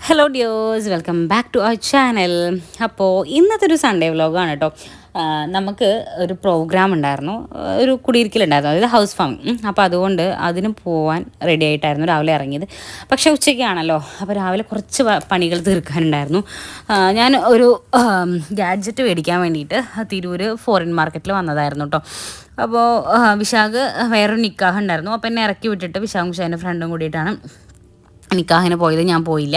Hello dears, welcome back to our channel. അപ്പോൾ ഇന്നത്തെ ഒരു സൺഡേ വ്ലോഗാണ് കേട്ടോ. നമുക്ക് ഒരു പ്രോഗ്രാം ഉണ്ടായിരുന്നു, ഒരു കുടിയിരിക്കലുണ്ടായിരുന്നു, അതായത് ഹൗസ് ഫാമിംഗ്. അപ്പോൾ അതുകൊണ്ട് അതിന് പോകാൻ റെഡി ആയിട്ടായിരുന്നു രാവിലെ ഇറങ്ങിയത്. പക്ഷേ ഉച്ചയ്ക്കാണല്ലോ, അപ്പോൾ രാവിലെ കുറച്ച് പണികൾ തീർക്കാനുണ്ടായിരുന്നു. ഞാൻ ഒരു ഗാഡ്ജറ്റ് മേടിക്കാൻ വേണ്ടിയിട്ട് തിരൂർ ഫോറിൻ മാർക്കറ്റിൽ വന്നതായിരുന്നു കേട്ടോ. അപ്പോൾ വിശാഖ് വേറൊരു നിക്കാഹ് ഉണ്ടായിരുന്നു, അപ്പോൾ എന്നെ ഇറക്കി വിട്ടിട്ട് വിശാഖും വിശാഖിൻ്റെ ഫ്രണ്ടും കൂടിയിട്ടാണ് നിക്കാഹിന് പോയത്. ഞാൻ പോയില്ല.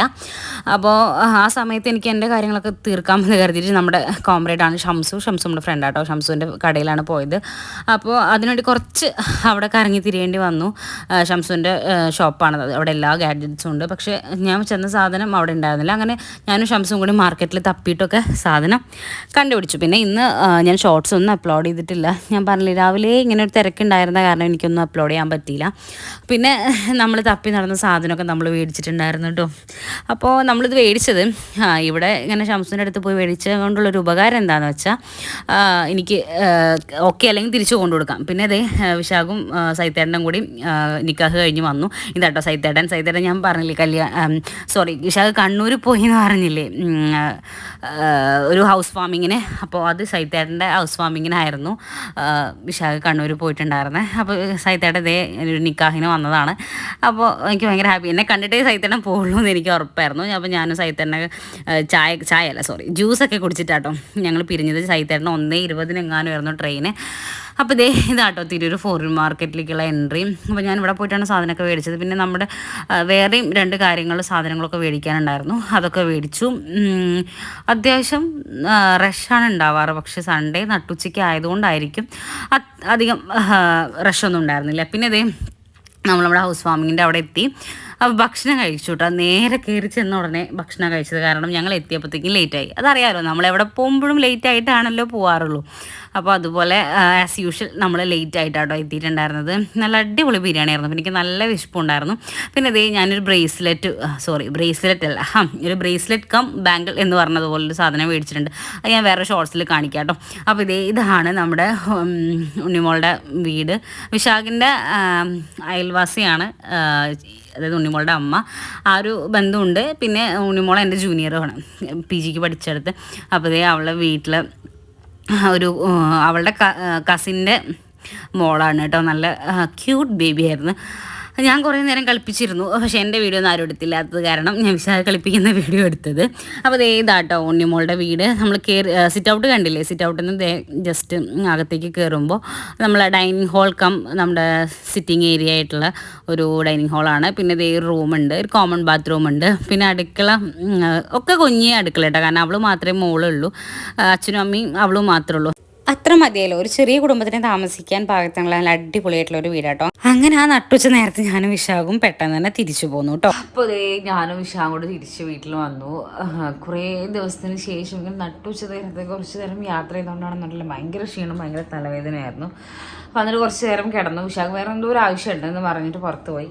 അപ്പോൾ ആ സമയത്ത് എനിക്ക് എൻ്റെ കാര്യങ്ങളൊക്കെ തീർക്കാമെന്ന് കരുതിയിട്ട് നമ്മുടെ കോമ്രേഡാണ് ഷംസു നമ്മുടെ ഫ്രണ്ടാട്ടോ. ഷംസുവിൻ്റെ കടയിലാണ് പോയത്. അപ്പോൾ അതിനുവേണ്ടി കുറച്ച് അവിടെ കറങ്ങി തിരിയേണ്ടി വന്നു. ഷംസുവിൻ്റെ ഷോപ്പാണ്, അവിടെ എല്ലാ ഗാഡ്ജറ്റ്സും ഉണ്ട്. പക്ഷേ ഞാൻ ചെന്ന സാധനം അവിടെ ഉണ്ടായിരുന്നില്ല. അങ്ങനെ ഞാനും ഷംസും കൂടി മാർക്കറ്റിൽ തപ്പിയിട്ടൊക്കെ സാധനം കണ്ടുപിടിച്ചു. പിന്നെ ഇന്ന് ഞാൻ ഷോർട്സ് ഒന്നും അപ്ലോഡ് ചെയ്തിട്ടില്ല. ഞാൻ പറഞ്ഞില്ല, രാവിലെ ഇങ്ങനെ ഒരു തിരക്കുണ്ടായിരുന്ന കാരണം എനിക്കൊന്നും അപ്ലോഡ് ചെയ്യാൻ പറ്റിയില്ല. പിന്നെ നമ്മൾ തപ്പി നടന്ന സാധനമൊക്കെ നമ്മൾ മേടിച്ചിട്ടുണ്ടായിരുന്നു കേട്ടോ. അപ്പോൾ നമ്മളിത് മേടിച്ചത് ഇവിടെ ഇങ്ങനെ ഷംസുവിൻ്റെ അടുത്ത് പോയി മേടിച്ചത് കൊണ്ടുള്ളൊരു ഉപകാരം എന്താണെന്ന് വെച്ചാൽ, എനിക്ക് ഓക്കെ അല്ലെങ്കിൽ തിരിച്ചു കൊണ്ടു കൊടുക്കാം. പിന്നെ അതേ വിശാഖും സൈത്തേട്ടനും കൂടി നിക്കാഹ് കഴിഞ്ഞ് വന്നു. ഇതാട്ടോ സൈത്തേട്ടൻ ഞാൻ പറഞ്ഞില്ലേ, വിശാഖ് കണ്ണൂർ പോയി എന്ന് പറഞ്ഞില്ലേ ഒരു ഹൗസ് ഫാമിങ്ങിന്. അപ്പോൾ അത് സൈത്തേട്ടൻ്റെ ഹൗസ് ഫാമിങ്ങിനായിരുന്നു വിശാഖ് കണ്ണൂർ പോയിട്ടുണ്ടായിരുന്നത്. അപ്പോൾ സൈത്തേട്ടൻ ഇതേ ഒരു നിക്കാഹിന് വന്നതാണ്. അപ്പോൾ എനിക്ക് ഭയങ്കര ഹാപ്പി. എന്നെ കണ്ടിട്ടേ സൈത്തേട്ടൻ പോകുള്ളൂ എന്ന് എനിക്ക് ഉറപ്പായിരുന്നു. അപ്പോൾ ഞാനും സൈത്തേട്ടനെ ജ്യൂസൊക്കെ കുടിച്ചിട്ടാട്ടോ ഞങ്ങൾ പിരിഞ്ഞത്. സൈത്തേട്ടൻ 1:20 ട്രെയിന്. അപ്പോൾ ഇതാട്ടോ തിരൂർ ഫോറിൻ മാർക്കറ്റിലേക്കുള്ള എൻട്രി. അപ്പോൾ ഞാൻ ഇവിടെ പോയിട്ടാണ് സാധനമൊക്കെ മേടിച്ചത്. പിന്നെ നമ്മുടെ വേറെയും 2 സാധനങ്ങളൊക്കെ മേടിക്കാനുണ്ടായിരുന്നു, അതൊക്കെ മേടിച്ചു. അത്യാവശ്യം റഷാണ് ഉണ്ടാവാറ്, പക്ഷേ സൺഡേ നട്ടുച്ചയ്ക്ക് ആയതുകൊണ്ടായിരിക്കും അധികം റഷൊന്നും ഉണ്ടായിരുന്നില്ല. പിന്നെ നമ്മുടെ ഹൗസ് ഫാമിങ്ങിൻ്റെ അവിടെ എത്തി. അപ്പോൾ ഭക്ഷണം കഴിച്ചു കേട്ടോ. നേരെ കയറി ചെന്ന ഉടനെ ഭക്ഷണം കഴിച്ചത്, കാരണം ഞങ്ങൾ എത്തിയപ്പോഴത്തേക്കും ലേറ്റായി. അതറിയാമല്ലോ, നമ്മളെവിടെ പോകുമ്പോഴും ലേറ്റ് ആയിട്ടാണല്ലോ പോകാറുള്ളൂ. അപ്പോൾ അതുപോലെ ആസ് യൂഷ്വൽ നമ്മൾ ലേറ്റ് ആയിട്ടാട്ടോ എത്തിയിട്ടുണ്ടായിരുന്നത്. നല്ല അടിപൊളി ബിരിയാണി ആയിരുന്നു. പിന്നെ എനിക്ക് നല്ല വിശപ്പുണ്ടായിരുന്നു. പിന്നെ ഞാനൊരു ബ്രേസ്ലെറ്റ് അല്ല, ഒരു ബ്രേസ്ലെറ്റ് കം ബാങ്കിൾ എന്ന് പറഞ്ഞതുപോലൊരു സാധനം മേടിച്ചിട്ടുണ്ട്. അത് ഞാൻ വേറെ ഷോർട്സിൽ കാണിക്കാം കേട്ടോ. അപ്പോൾ ഇതാണ് നമ്മുടെ ഉണ്ണിമോളുടെ വീട്. വിശാഖിൻ്റെ അയൽവാസിയാണ്, അതായത് ഉണ്ണിമോളുടെ അമ്മ. ആ ഒരു ബന്ധമുണ്ട്. പിന്നെ ഉണ്ണിമോളെ എൻ്റെ ജൂനിയറുമാണ്, PGക്ക് പഠിച്ചെടുത്ത്. അപ്പോൾ അവളുടെ വീട്ടിൽ അവളുടെ കസിൻ്റെ മോളാണ് കേട്ടോ. നല്ല ക്യൂട്ട് ബേബി ആയിരുന്നു. ഞാൻ കുറേ നേരം കളിപ്പിച്ചിരുന്നു, പക്ഷേ എൻ്റെ വീഡിയോ ഒന്നും ആരും എടുത്തില്ലാത്തത് കാരണം ഞാൻ വിശാഖ കളിപ്പിക്കുന്ന വീഡിയോ എടുത്തത്. അപ്പോൾ ഇതാട്ടോ ഉണ്ണിമോളുടെ വീട്. നമ്മൾ സിറ്റ് ഔട്ട് കണ്ടില്ലേ, സിറ്റ് ഔട്ടിൽ നിന്ന് ജസ്റ്റ് അകത്തേക്ക് കയറുമ്പോൾ നമ്മൾ ഡൈനിങ് ഹാൾ നമ്മുടെ സിറ്റിംഗ് ഏരിയ ആയിട്ടുള്ള ഒരു ഡൈനിങ് ഹാളാണ്. പിന്നെ ഒരു റൂമുണ്ട്, ഒരു കോമൺ ബാത്റൂം ഉണ്ട്. പിന്നെ അടുക്കള ഒക്കെ കുഞ്ഞി അടുക്കള കേട്ടോ, കാരണം അവൾ മാത്രമേ മോളുള്ളൂ. അച്ഛനും അമ്മയും അവളും മാത്രമേ ഉള്ളൂ. അത്ര മതിയല്ലോ, ഒരു ചെറിയ കുടുംബത്തിന് താമസിക്കാൻ പാകത്തിനുള്ള നല്ല അടിപൊളിയായിട്ടുള്ള ഒരു വീടാട്ടോ. അങ്ങനെ ആ നട്ടുച്ച നേരത്തെ ഞാനും വിശാഖും പെട്ടെന്ന് തന്നെ തിരിച്ചു പോന്നു കേട്ടോ. അപ്പോൾ ഞാനും വിശാഖും കൂടെ തിരിച്ച് വീട്ടിൽ വന്നു. കുറേ ദിവസത്തിന് ശേഷം ഇങ്ങനെ നട്ടുച്ച നേരത്തെ കുറച്ച് നേരം യാത്ര ചെയ്തുകൊണ്ടാണെന്നുണ്ടെങ്കിൽ ഭയങ്കര ക്ഷീണം, ഭയങ്കര തലവേദനയായിരുന്നു. അപ്പോൾ എന്നിട്ട് കുറച്ച് നേരം കിടന്നു. വിശാഖ് വേറെ എന്തോ ഒരു ആവശ്യമുണ്ടെന്ന് പറഞ്ഞിട്ട് പുറത്ത് പോയി.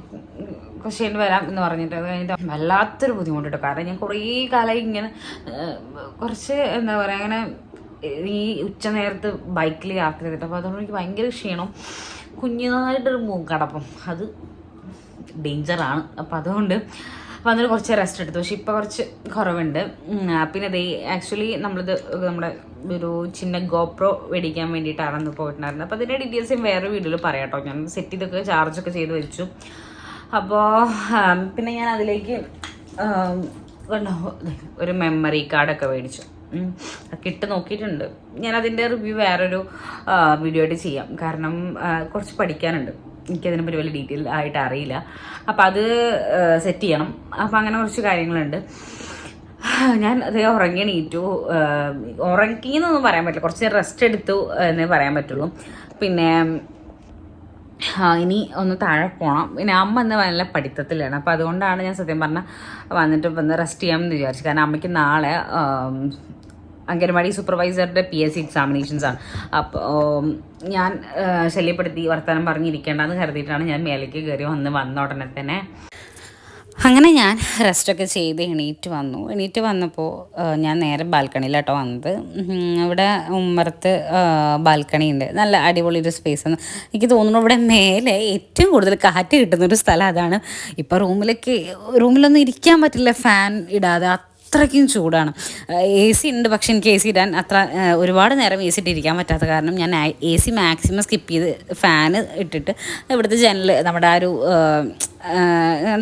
കുറച്ച് കഴിഞ്ഞ് വരാം എന്ന് പറഞ്ഞിട്ട് അത് കഴിഞ്ഞിട്ട് വല്ലാത്തൊരു ബുദ്ധിമുട്ട് കേട്ടോ. കാരണം ഞാൻ കുറേ കാലമായി ഇങ്ങനെ കുറച്ച് എന്താ പറയുക, അങ്ങനെ ഈ ഉച്ച നേരത്ത് ബൈക്കിൽ യാത്ര ചെയ്തിട്ട്. അപ്പോൾ അതുകൊണ്ട് എനിക്ക് ഭയങ്കര ക്ഷീണം, കുഞ്ഞായിട്ടൊരു മൂക്കടപ്പം, അത് ഡേഞ്ചറാണ്. അപ്പോൾ അതുകൊണ്ട് വന്നിട്ട് കുറച്ച് റെസ്റ്റ് എടുത്തു. പക്ഷെ ഇപ്പോൾ കുറച്ച് കുറവുണ്ട്. പിന്നെ ആക്ച്വലി നമ്മുടെ ഒരു ചിന്ന ഗോപ്രോ മേടിക്കാൻ വേണ്ടിയിട്ടാണ് പോയിട്ടുണ്ടായിരുന്നത്. അപ്പോൾ അതിൻ്റെ ഡീറ്റെയിൽസും വേറെ വീഡിയോയിൽ പറയാം കേട്ടോ. ഞാൻ സെറ്റ് ചെയ്തൊക്കെ ചാർജൊക്കെ ചെയ്ത് വെച്ചു. അപ്പോൾ പിന്നെ ഞാൻ അതിലേക്ക് ഒരു മെമ്മറി കാർഡൊക്കെ മേടിച്ചു. ഇട്ട് നോക്കിയിട്ടുണ്ട്. ഞാനതിൻ്റെ റിവ്യൂ വേറൊരു വീഡിയോ ആയിട്ട് ചെയ്യാം, കാരണം കുറച്ച് പഠിക്കാനുണ്ട്. എനിക്കതിനെപ്പറ്റി വലിയ ഡീറ്റെയിൽ ആയിട്ട് അറിയില്ല. അപ്പം അത് സെറ്റ് ചെയ്യണം. അപ്പം അങ്ങനെ കുറച്ച് കാര്യങ്ങളുണ്ട്. ഞാൻ ഉറങ്ങിയെന്നൊന്നും പറയാൻ പറ്റില്ല, കുറച്ച് റെസ്റ്റ് എടുത്തു എന്നേ പറയാൻ പറ്റുള്ളൂ. പിന്നെ ഇനി ഒന്ന് താഴെ പോകണം. പിന്നെ അമ്മ ഇന്ന് നല്ല പഠിത്തത്തിലാണ്. അപ്പോൾ അതുകൊണ്ടാണ് ഞാൻ സത്യം പറഞ്ഞാൽ വന്ന് റെസ്റ്റ് ചെയ്യാമെന്ന് വിചാരിച്ചു. കാരണം അമ്മയ്ക്ക് നാളെ അംഗൻവാടി സൂപ്പർവൈസറുടെ PSC എക്സാമിനേഷൻസാണ്. അപ്പോൾ ഞാൻ ശല്യപ്പെടുത്തി വർത്തമാനം പറഞ്ഞിരിക്കേണ്ടെന്ന് കരുതിയിട്ടാണ് ഞാൻ മേലേക്ക് കയറി വന്ന ഉടനെ തന്നെ അങ്ങനെ ഞാൻ റെസ്റ്റൊക്കെ ചെയ്ത് എണീറ്റ് വന്നപ്പോൾ ഞാൻ നേരെ ബാൽക്കണിയിലാട്ടോ വന്നത്. ഇവിടെ ഉമ്മറത്ത് ബാൽക്കണി ഉണ്ട്, നല്ല അടിപൊളി ഒരു സ്പേസ്. എനിക്ക് തോന്നുന്നു ഇവിടെ മേലെ ഏറ്റവും കൂടുതൽ കാറ്റ് കിട്ടുന്നൊരു സ്ഥലം അതാണ്. ഇപ്പോൾ റൂമിലൊന്നും ഇരിക്കാൻ പറ്റില്ല ഫാൻ ഇടാതെ, അത്രയ്ക്കും ചൂടാണ്. എ സി ഉണ്ട്, പക്ഷെ എനിക്ക് എ സി ഇടാൻ അത്ര ഒരുപാട് നേരം എ സി ഇട്ടിരിക്കാൻ പറ്റാത്ത കാരണം ഞാൻ എ സി മാക്സിമം സ്കിപ്പ് ചെയ്ത് ഫാന് ഇട്ടിട്ട് ഇവിടുത്തെ ജനൽ നമ്മുടെ ആ ഒരു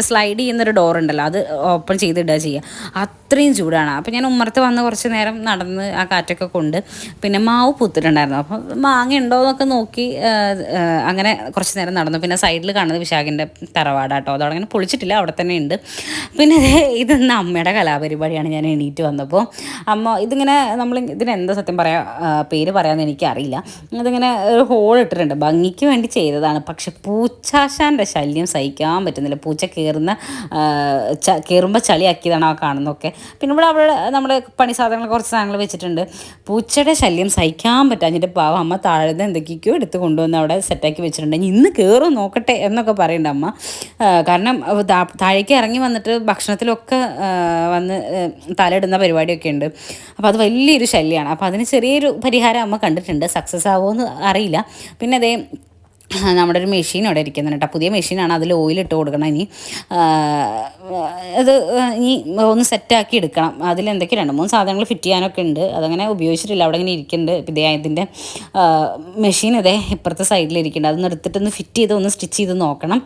സ്ലൈഡ് ചെയ്യുന്നൊരു ഡോർ ഉണ്ടല്ലോ, അത് ഓപ്പൺ ചെയ്തിടുക ചെയ്യുക. അത്രയും ചൂടാണ്. അപ്പോൾ ഞാൻ ഉമ്മറത്ത് വന്ന് കുറച്ച് നേരം നടന്ന് ആ കാറ്റൊക്കെ കൊണ്ട്, പിന്നെ മാവ് പൂത്തിട്ടുണ്ടായിരുന്നു, അപ്പം മാങ്ങ ഉണ്ടോ എന്നൊക്കെ നോക്കി അങ്ങനെ കുറച്ച് നേരം നടന്നു. പിന്നെ സൈഡിൽ കാണുന്നത് വിശാഖിൻ്റെ തറവാടാട്ടോ, അതവിടെ അങ്ങനെ പൊളിച്ചിട്ടില്ല, അവിടെ തന്നെ ഉണ്ട്. പിന്നെ ഇതെന്ന് അമ്മയുടെ കലാപരിപാടിയാണ്. ഞാൻ എണീറ്റ് വന്നപ്പോൾ അമ്മ ഇതിങ്ങനെ ഇതിനെന്താ സത്യം പേര് പറയാമെന്ന് എനിക്കറിയില്ല. ഇതിങ്ങനെ ഒരു ഹോൾ ഇട്ടിട്ടുണ്ട്, ഭംഗിക്ക് വേണ്ടി ചെയ്തതാണ്. പക്ഷെ പൂച്ചാശാൻ്റെ ശല്യം സഹിക്കാൻ പറ്റുന്നില്ല. പൂച്ച കയറുമ്പോൾ ചളിയാക്കിയതാണ് ആ കാണുന്നതൊക്കെ. പിന്നെ അവിടെ നമ്മുടെ പണി സാധനങ്ങൾ കുറച്ച് സാധനങ്ങൾ വെച്ചിട്ടുണ്ട്. പൂച്ചയുടെ ശല്യം സഹിക്കാൻ പറ്റാഞ്ഞിട്ട് പാവം അമ്മ താഴെ എന്തൊക്കെയോ എടുത്ത് കൊണ്ടുവന്ന് അവിടെ സെറ്റാക്കി വെച്ചിട്ടുണ്ട്. ഇന്ന് കയറും നോക്കട്ടെ എന്നൊക്കെ പറയുന്നുണ്ട് അമ്മ. കാരണം താഴേക്ക് ഇറങ്ങി വന്നിട്ട് ഭക്ഷണത്തിലൊക്കെ വന്ന് തലയിടുന്ന പരിപാടിയൊക്കെ ഉണ്ട്. അപ്പോൾ അത് വലിയൊരു ശല്യമാണ്. അപ്പോൾ അതിന് ചെറിയൊരു പരിഹാരം അമ്മ കണ്ടിട്ടുണ്ട്, സക്സസ് ആവുമെന്ന് അറിയില്ല. പിന്നെ അതേ നമ്മുടെ ഒരു മെഷീൻ അവിടെ ഇരിക്കുന്നുണ്ട് കേട്ടോ, പുതിയ മെഷീനാണ്, അതിൽ ഓയിലിട്ട് കൊടുക്കണം. ഇനി അത് ഇനി ഒന്ന് സെറ്റാക്കി എടുക്കണം. അതിലെന്തൊക്കെ 2-3 സാധനങ്ങൾ ഫിറ്റ് ചെയ്യാനൊക്കെ ഉണ്ട്, അതങ്ങനെ ഉപയോഗിച്ചിട്ടില്ല, അവിടെ ഇങ്ങനെ ഇരിക്കുന്നുണ്ട്. ഇതിൻ്റെ മെഷീൻ ഇപ്പുറത്തെ സൈഡിലിരിക്കുന്നുണ്ട്, അതൊന്ന് എടുത്തിട്ടൊന്ന് ഫിറ്റ് ചെയ്ത് ഒന്ന് സ്റ്റിച്ച് ചെയ്ത് നോക്കണം.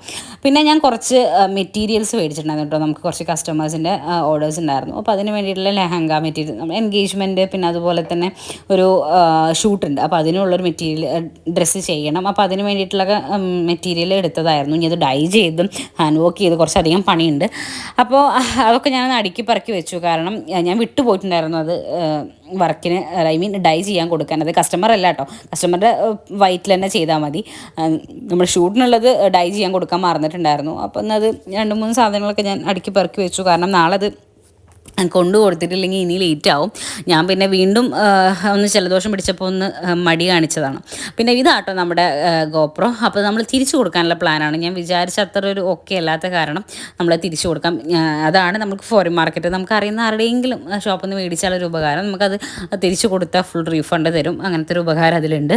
പിന്നെ ഞാൻ കുറച്ച് മെറ്റീരിയൽസ് മേടിച്ചിട്ടുണ്ടായിരുന്നു കേട്ടോ, നമുക്ക് കുറച്ച് കസ്റ്റമേഴ്സിൻ്റെ ഓർഡേഴ്സ് ഉണ്ടായിരുന്നു. അപ്പോൾ അതിന് വേണ്ടിയിട്ടുള്ള ലെഹങ്ക മെറ്റീരിയൽ, എൻഗേജ്മെൻറ്റ്, പിന്നെ അതുപോലെ തന്നെ ഒരു ഷൂട്ടുണ്ട്, അപ്പോൾ അതിനുള്ളൊരു ഡ്രസ്സ് ചെയ്യണം. അപ്പോൾ അതിന് വേണ്ടിയിട്ടുള്ള മെറ്റീരിയൽ എടുത്തതായിരുന്നു. ഇനി അത് ഡൈ ചെയ്തും ഹാൻഡ് വർക്ക് ചെയ്ത് കുറച്ചധികം പണിയുണ്ട്. അപ്പോൾ അതൊക്കെ ഞാനൊന്ന് അടുക്കി പറക്കി വെച്ചു, കാരണം ഞാൻ വിട്ടുപോയിട്ടുണ്ടായിരുന്നു അത് വർക്കിന്, ഡൈ ചെയ്യാൻ കൊടുക്കാൻ. അത് കസ്റ്റമർ അല്ല കേട്ടോ, കസ്റ്റമറുടെ വൈറ്റിൽ തന്നെ ചെയ്താൽ മതി. നമ്മൾ ഷൂട്ടിനുള്ളത് ഡൈ ചെയ്യാൻ കൊടുക്കാൻ മറന്നിട്ടുണ്ടായിരുന്നു. അപ്പോൾ എന്നാൽ 2-3 സാധനങ്ങളൊക്കെ ഞാൻ അടുക്കി പറക്കി വെച്ചു, കാരണം നാളെ അത് കൊണ്ടു കൊടുത്തിട്ടില്ലെങ്കിൽ ഇനി ലേറ്റ് ആവും. ഞാൻ പിന്നെ വീണ്ടും ഒന്ന് ജലദോഷം പിടിച്ചപ്പോൾ ഒന്ന് മടി കാണിച്ചതാണ്. പിന്നെ ഇതാട്ടോ നമ്മുടെ ഗോപ്രോ. അപ്പോൾ നമ്മൾ തിരിച്ചു കൊടുക്കാനുള്ള പ്ലാനാണ്. ഞാൻ വിചാരിച്ച അത്ര ഒരു ഓക്കെ അല്ലാത്ത കാരണം നമ്മൾ തിരിച്ചു കൊടുക്കാം. അതാണ് നമുക്ക് ഫോറിൻ മാർക്കറ്റ്, നമുക്ക് അറിയുന്ന ആരുടെയെങ്കിലും ഷോപ്പിൽ നിന്ന് മേടിച്ചാലൊരു ഉപകാരം, നമുക്കത് തിരിച്ചു കൊടുത്താൽ ഫുൾ റീഫണ്ട് തരും. അങ്ങനത്തെ ഒരു ഉപകാരം അതിലുണ്ട്.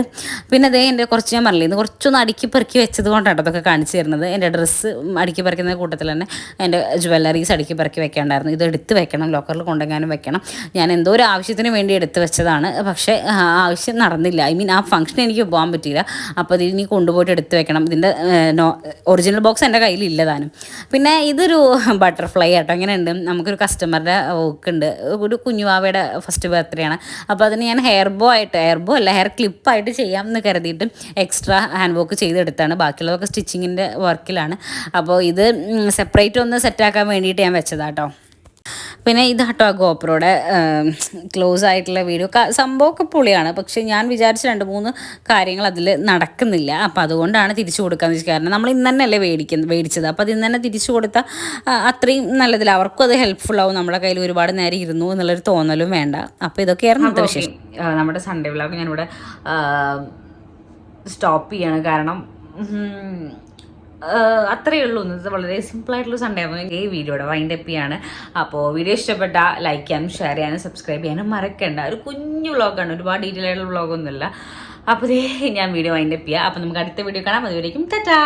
പിന്നെ എൻ്റെ കുറച്ച് ഞാൻ പറഞ്ഞില്ല, ഇന്ന് കുറച്ചൊന്ന് അടുക്കി പെറുക്കി വെച്ചത് കൊണ്ടാണ് അതൊക്കെ കാണിച്ചു തരുന്നത്. എൻ്റെ ഡ്രസ്സ് അടുക്കി പറിക്കുന്ന കൂട്ടത്തിൽ തന്നെ എൻ്റെ ജ്വല്ലറീസ് അടുക്കി പെറുക്കി വെക്കേണ്ടായിരുന്നു. ഇത് എടുത്ത് വെക്കണം, ലോക്കറിൽ കൊണ്ടെങ്ങാനും വെക്കണം. ഞാൻ എന്തോ ഒരു ആവശ്യത്തിന് വേണ്ടി എടുത്ത് വെച്ചതാണ്, പക്ഷേ ആവശ്യം നടന്നില്ല. ആ ഫംഗ്ഷൻ എനിക്ക് പോകാൻ പറ്റിയില്ല. അപ്പോൾ ഇത് ഇനി കൊണ്ടുപോയിട്ട് എടുത്ത് വെക്കണം. ഇതിൻ്റെ ഒറിജിനൽ ബോക്സ് എൻ്റെ കയ്യിലില്ല താനും. പിന്നെ ഇതൊരു ബട്ടർഫ്ലൈ ആട്ടോ, ഇങ്ങനെയുണ്ട്. നമുക്കൊരു കസ്റ്റമറുടെ ഉണ്ട്, ഒരു കുഞ്ഞുവാവയുടെ ഫസ്റ്റ് ബർത്ത്ഡേ ആണ്. അപ്പോൾ അതിന് ഞാൻ ഹെയർ ക്ലിപ്പായിട്ട് ചെയ്യാം എന്ന് കരുതിയിട്ട് എക്സ്ട്രാ ഹാൻഡ് വർക്ക് ചെയ്തെടുത്താണ്. ബാക്കിയുള്ളതൊക്കെ സ്റ്റിച്ചിങ്ങിൻ്റെ വർക്കിലാണ്. അപ്പോൾ ഇത് സെപ്പറേറ്റ് ഒന്ന് സെറ്റാക്കാൻ വേണ്ടിയിട്ട് ഞാൻ വെച്ചതാട്ടോ. പിന്നെ ഇതാട്ടോ ഗോപ്രോയുടെ ക്ലോസ് ആയിട്ടുള്ള വീഡിയോ. സംഭവമൊക്കെ പൊളിയാണ്, പക്ഷേ ഞാൻ വിചാരിച്ച 2-3 കാര്യങ്ങൾ അതിൽ നടക്കുന്നില്ല. അപ്പോൾ അതുകൊണ്ടാണ് തിരിച്ചു കൊടുക്കാമെന്ന് വെച്ചാൽ, കാരണം നമ്മൾ ഇന്ന് തന്നെയല്ലേ മേടിച്ചത്. അപ്പോൾ അത് ഇന്ന് തന്നെ തിരിച്ചു കൊടുത്താൽ അത്രയും നല്ലതില്ല, അവർക്കും അത് ഹെൽപ്ഫുൾ ആവും. നമ്മളെ കയ്യിൽ ഒരുപാട് നേരം ഇരുന്നു എന്നുള്ളൊരു തോന്നലും വേണ്ട. അപ്പോൾ ഇതൊക്കെയായിരുന്നു ഇന്നത്തെ വിശേഷം. നമ്മുടെ സൺഡേ വ്ലോഗ് ഞാനിവിടെ സ്റ്റോപ്പ് ചെയ്യാണ്, കാരണം അത്രയേ ഉള്ളൂ. ഇന്നത്തെ വളരെ സിമ്പിളായിട്ടുള്ള സൺഡേ ആയിരുന്നു. ഈ വീഡിയോയുടെ വൈൻഡപ്പ് ചെയ്യാണ്. അപ്പോൾ വീഡിയോ ഇഷ്ടപ്പെട്ട ലൈക്ക് ചെയ്യാനും ഷെയർ ചെയ്യാനും സബ്സ്ക്രൈബ് ചെയ്യാനും മറക്കണ്ട. ഒരു കുഞ്ഞു വ്ളോഗാണ്, ഒരുപാട് ഡീറ്റെയിൽ ആയിട്ടുള്ള വ്ളോഗൊന്നുമില്ല. അപ്പോൾ ഞാൻ വീഡിയോ വൈൻഡപ്പ് ചെയ്യാം. അപ്പോൾ നമുക്ക് അടുത്ത വീഡിയോ കാണാം. അതുവരേക്കും ടാറ്റാ.